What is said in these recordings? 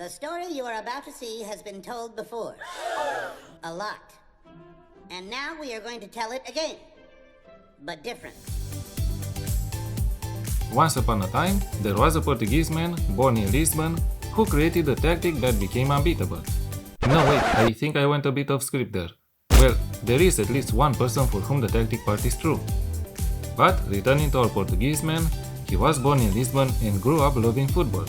The story you are about to see has been told before. A lot. And now we are going to tell it again. But different. Once upon a time, there was a Portuguese man born in Lisbon who created a tactic that became unbeatable. No wait, I think I went a bit off script there. Well, there is at least one person for whom the tactic part is true. But, returning to our Portuguese man, he was born in Lisbon and grew up loving football.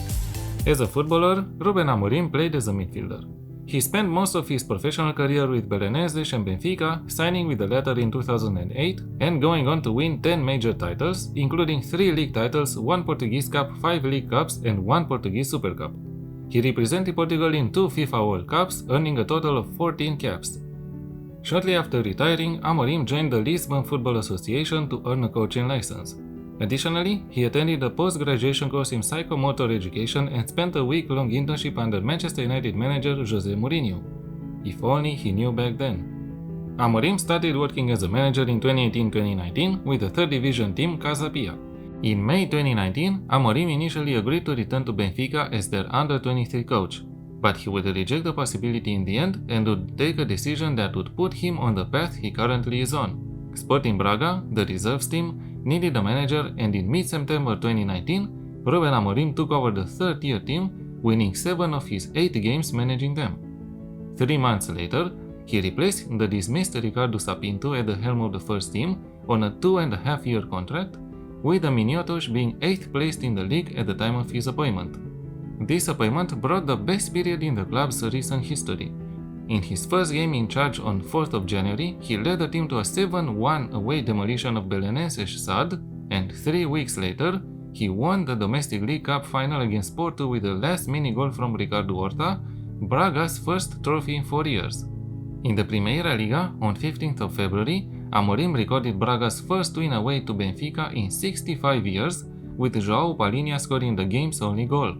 As a footballer, Ruben Amorim played as a midfielder. He spent most of his professional career with Belenenses and Benfica, signing with the latter in 2008 and going on to win 10 major titles, including 3 league titles, 1 Portuguese Cup, 5 League Cups and 1 Portuguese Super Cup. He represented Portugal in 2 FIFA World Cups, earning a total of 14 caps. Shortly after retiring, Amorim joined the Lisbon Football Association to earn a coaching license. Additionally, he attended a post-graduation course in psychomotor education and spent a week-long internship under Manchester United manager Jose Mourinho. If only he knew back then. Amorim started working as a manager in 2018-2019 with the 3rd Division team Casa Pia. In May 2019, Amorim initially agreed to return to Benfica as their under-23 coach, but he would reject the possibility in the end and would take a decision that would put him on the path he currently is on. Sporting Braga, the reserves team, needed a manager, and in mid-September 2019, Ruben Amorim took over the 3rd-tier team, winning 7 of his 8 games managing them. 3 months later, he replaced the dismissed Ricardo Sapinto at the helm of the first team on a 2.5-year contract, with the Minhotos being 8th placed in the league at the time of his appointment. This appointment brought the best period in the club's recent history. In his first game in charge on 4th of January, he led the team to a 7-1 away demolition of Belenenses SAD, and 3 weeks later, he won the Domestic League Cup final against Porto with a last-minute goal from Ricardo Horta, Braga's first trophy in 4 years. In the Primeira Liga, on 15th of February, Amorim recorded Braga's first win away to Benfica in 65 years, with João Palhinha scoring the game's only goal.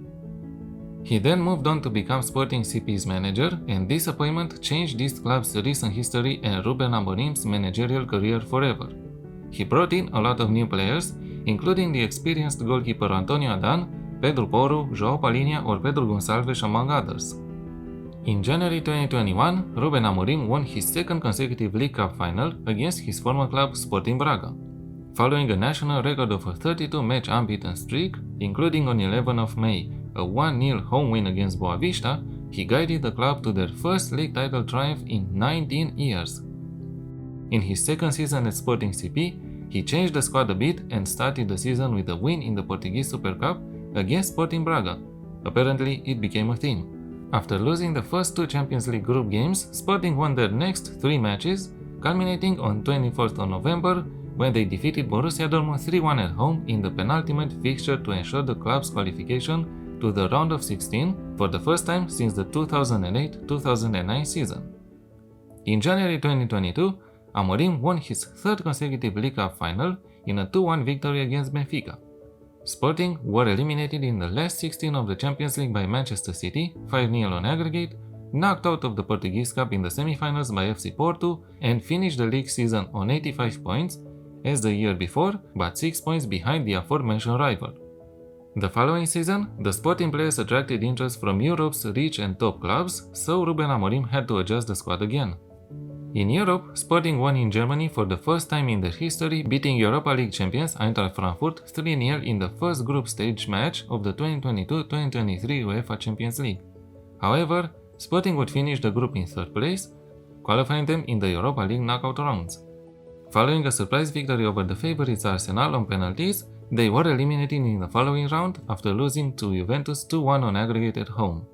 He then moved on to become Sporting CP's manager, and this appointment changed this club's recent history and Ruben Amorim's managerial career forever. He brought in a lot of new players, including the experienced goalkeeper Antonio Adan, Pedro Porro, João Palhinha or Pedro Gonçalves among others. In January 2021, Ruben Amorim won his 2nd consecutive League Cup final against his former club Sporting Braga. Following a national record of a 32-match unbeaten streak, including on 11 of May, a 1-0 home win against Boavista, he guided the club to their first league title triumph in 19 years. In his 2nd season at Sporting CP, he changed the squad a bit and started the season with a win in the Portuguese Super Cup against Sporting Braga. Apparently, it became a theme. After losing the first 2 Champions League group games, Sporting won their next 3 matches, culminating on 24th of November when they defeated Borussia Dortmund 3-1 at home in the penultimate fixture to ensure the club's qualification to the round of 16 for the first time since the 2008-2009 season. In January 2022, Amorim won his 3rd consecutive League Cup final in a 2-1 victory against Benfica. Sporting were eliminated in the last 16 of the Champions League by Manchester City, 5-0 on aggregate, knocked out of the Portuguese Cup in the semi-finals by FC Porto, and finished the league season on 85 points, as the year before, but 6 points behind the aforementioned rival. The following season, the Sporting players attracted interest from Europe's rich and top clubs, so Ruben Amorim had to adjust the squad again. In Europe, Sporting won in Germany for the first time in their history, beating Europa League champions Eintracht Frankfurt 3-0 in the first group stage match of the 2022-2023 UEFA Champions League. However, Sporting would finish the group in 3rd place, qualifying them in the Europa League knockout rounds. Following a surprise victory over the favourites Arsenal on penalties, they were eliminated in the following round after losing to Juventus 2-1 on aggregate at home.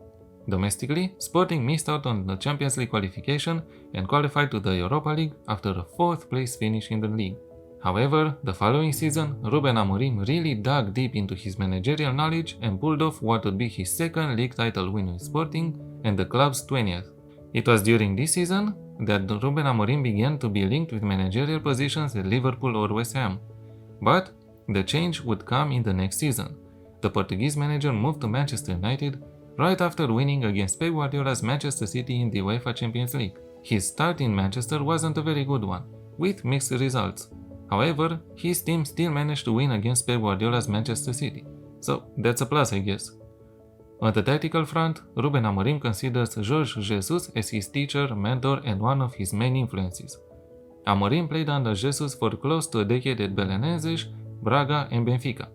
Domestically, Sporting missed out on the Champions League qualification and qualified to the Europa League after a 4th place finish in the league. However, the following season, Ruben Amorim really dug deep into his managerial knowledge and pulled off what would be his 2nd league title win with Sporting and the club's 20th. It was during this season that Ruben Amorim began to be linked with managerial positions at Liverpool or West Ham. But the change would come in the next season. The Portuguese manager moved to Manchester United right after winning against Pep Guardiola's Manchester City in the UEFA Champions League. His start in Manchester wasn't a very good one, with mixed results. However, his team still managed to win against Pep Guardiola's Manchester City, so that's a plus, I guess. On the tactical front, Ruben Amorim considers Jorge Jesus as his teacher, mentor, and one of his main influences. Amorim played under Jesus for close to a decade at Belenenses, Braga, and Benfica.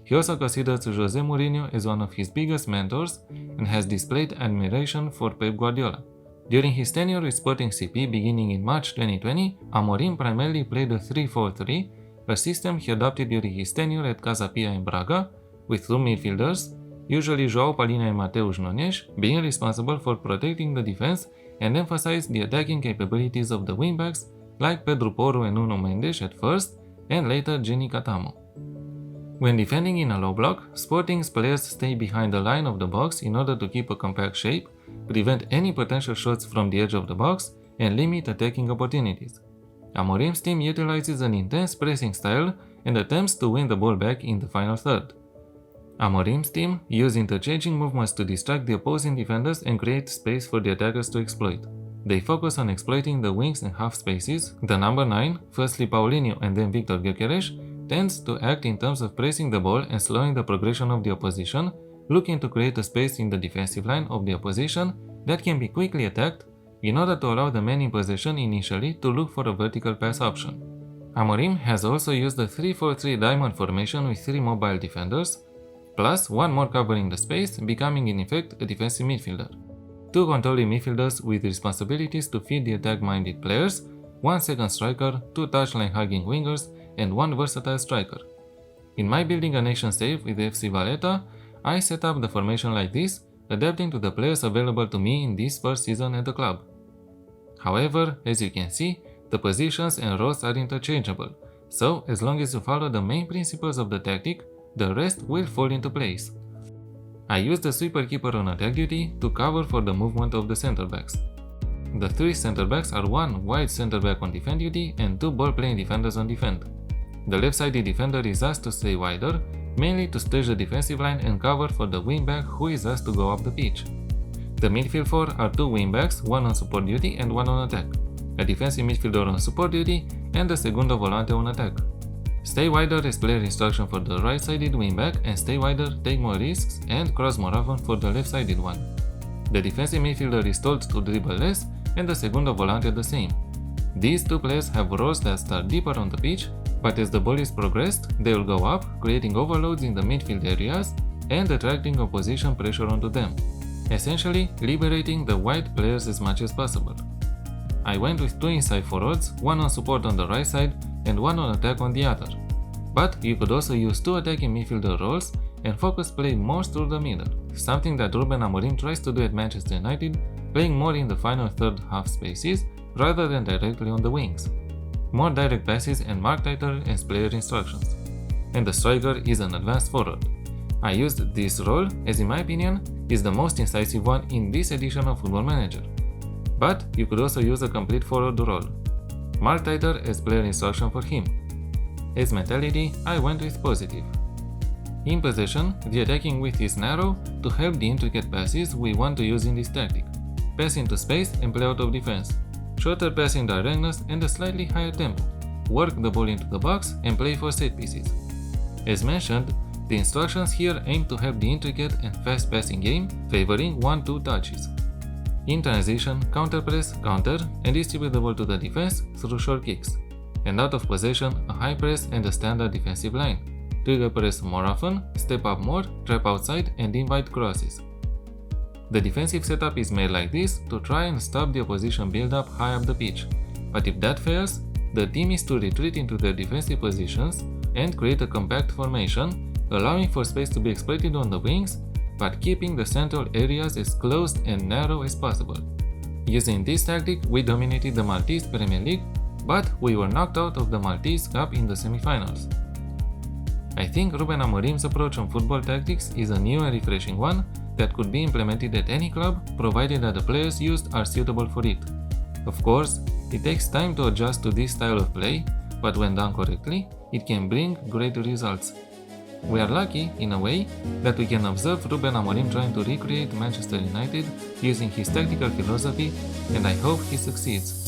He also considers Jose Mourinho as one of his biggest mentors and has displayed admiration for Pep Guardiola. During his tenure with Sporting CP beginning in March 2020, Amorim primarily played a 3-4-3, a system he adopted during his tenure at Casa Pia in Braga, with two midfielders, usually João Palhinha and Mateus Nunes, being responsible for protecting the defense and emphasized the attacking capabilities of the wingbacks like Pedro Porro and Nuno Mendes at first, and later Jenny Catamo. When defending in a low block, Sporting's players stay behind the line of the box in order to keep a compact shape, prevent any potential shots from the edge of the box, and limit attacking opportunities. Amorim's team utilizes an intense pressing style and attempts to win the ball back in the final third. Amorim's team use interchanging movements to distract the opposing defenders and create space for the attackers to exploit. They focus on exploiting the wings and half spaces. The number 9, firstly Paulinho and then Victor Gyökeres, tends to act in terms of pressing the ball and slowing the progression of the opposition, looking to create a space in the defensive line of the opposition that can be quickly attacked in order to allow the man in possession initially to look for a vertical pass option. Amorim has also used the 3-4-3 diamond formation with 3 mobile defenders, plus 1 more covering the space, becoming in effect a defensive midfielder. 2 controlling midfielders with responsibilities to feed the attack-minded players, 1 second striker, 2 touchline-hugging wingers, and 1 versatile striker. In my building a nation save with FC Valletta, I set up the formation like this, adapting to the players available to me in this first season at the club. However, as you can see, the positions and roles are interchangeable, so as long as you follow the main principles of the tactic, the rest will fall into place. I use the sweeper keeper on attack duty to cover for the movement of the center backs. The 3 center backs are 1 wide center back on defend duty and 2 ball playing defenders on defend. The left-sided defender is asked to stay wider, mainly to stretch the defensive line and cover for the wingback who is asked to go up the pitch. The midfield 4 are 2 wingbacks, 1 on support duty and 1 on attack, a defensive midfielder on support duty and a segundo volante on attack. Stay wider is player instruction for the right-sided wingback, and stay wider, take more risks, and cross more often for the left-sided one. The defensive midfielder is told to dribble less and the segundo volante the same. These 2 players have roles that start deeper on the pitch, but as the ball is progressed, they will go up, creating overloads in the midfield areas and attracting opposition pressure onto them, essentially liberating the wide players as much as possible. I went with 2 inside forwards, 1 on support on the right side and 1 on attack on the other. But you could also use 2 attacking midfielder roles and focus play more through the middle, something that Ruben Amorim tries to do at Manchester United, playing more in the final third half spaces rather than directly on the wings. More direct passes and mark tighter as player instructions. And the striker is an advanced forward. I used this role as, in my opinion, is the most incisive one in this edition of Football Manager. But you could also use a complete forward role. Mark tighter as player instruction for him. As mentality, I went with positive. In possession, the attacking width is narrow to help the intricate passes we want to use in this tactic. Pass into space and play out of defense. Shorter passing directness and a slightly higher tempo. Work the ball into the box and play for set pieces. As mentioned, the instructions here aim to help the intricate and fast passing game, favoring 1-2 touches. In transition, counter press, counter, and distribute the ball to the defense through short kicks. And out of possession, a high press and a standard defensive line. Trigger press more often, step up more, trap outside, and invite crosses. The defensive setup is made like this to try and stop the opposition build-up high up the pitch, but if that fails, the team is to retreat into their defensive positions and create a compact formation, allowing for space to be exploited on the wings, but keeping the central areas as closed and narrow as possible. Using this tactic, we dominated the Maltese Premier League, but we were knocked out of the Maltese Cup in the semi-finals. I think Ruben Amorim's approach on football tactics is a new and refreshing one that could be implemented at any club, provided that the players used are suitable for it. Of course, it takes time to adjust to this style of play, but when done correctly, it can bring great results. We are lucky, in a way, that we can observe Ruben Amorim trying to recreate Manchester United using his tactical philosophy, and I hope he succeeds.